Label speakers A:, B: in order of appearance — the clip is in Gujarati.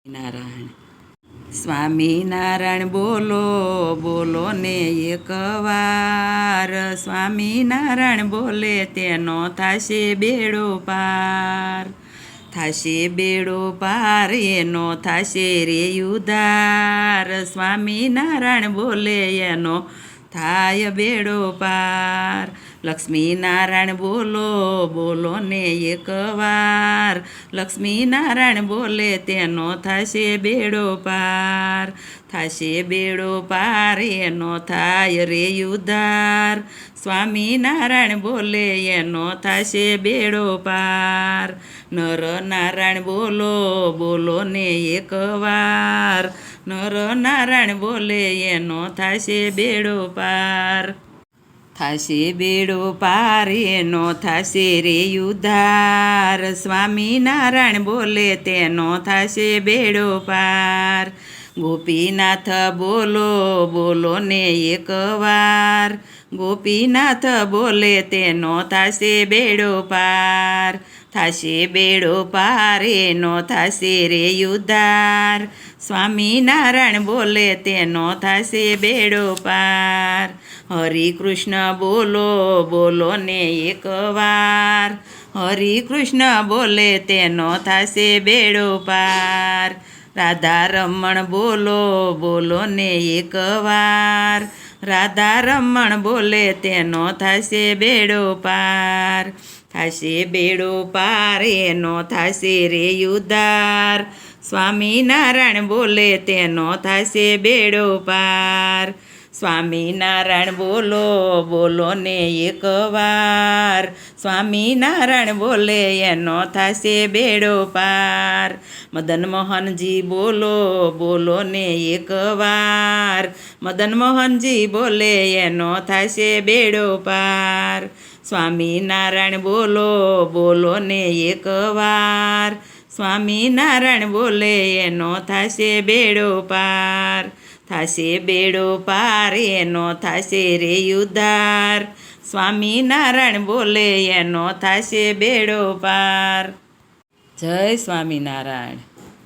A: નારાયણ સ્વામિનારાયણ બોલો બોલો ને એક વાર, સ્વામિનારાયણ બોલે તેનો થાશે બેડો પાર, થાશે બેડો પાર એનો થાશે રે ઉદ્ધાર, સ્વામિનારાયણ બોલે એનો થાય બેડો પાર. લક્ષ્મીનારાયણ બોલો બોલો ને એક વાર, લક્ષ્મીનારાયણ બોલે તેનો થાશે બેડો પાર, થાશે બેડો પાર એનો થાય રે ઉદ્ધાર, સ્વામિનારાયણ બોલે એનો થાશે બેડો પાર. નર નારાયણ બોલો બોલો ને એક વાર, નર નારાયણ બોલે એનો થાશે બેડો પાર, થાશે બેડો પાર એનો થાશે રે ઉદ્ધાર, સ્વામિનારાયણ બોલે તેનો થાશે બેડો પાર. ગોપીનાથ બોલો બોલો ને એક વાર, ગોપીનાથ બોલે તેનો થાશે બેડો પાર, થાશે બેડો પાર એનો થાશે રે ઉદ્ધાર, સ્વામિનારાયણ બોલે તેનો થાશે બેડો પાર. હરિ કૃષ્ણ બોલો બોલો ને એક વાર, હરિ કૃષ્ણ બોલે તેનો થાશે બેડો પાર. રાધા રમણ બોલો બોલો ને એક વાર, રાધા રમણ બોલે તેનો થાશે બેડો પાર, થાશે બેડો પાર એનો થાશે રે ઉદ્ધાર, સ્વામિનારાયણ બોલે તેનો થાશે બેડો પાર. સ્વામિનારાયણ બોલો બોલો ને એક વાર, સ્વામિનારાયણ બોલે એનો થાશે બેડો પાર. મદન મોહનજી બોલો બોલો ને એક વાર, મદન મોહનજી બોલે એનો થાશે બેડો પાર. સ્વામિનારાયણ બોલો બોલો ને એક વાર, સ્વામિનારાયણ બોલે એનો થાશે બેડો પાર, થાશે બેડો પાર એનો થાશે રે ઉદ્ધાર, સ્વામિનારાયણ બોલે એનો થાશે બેડો પાર. જય સ્વામિનારાયણ.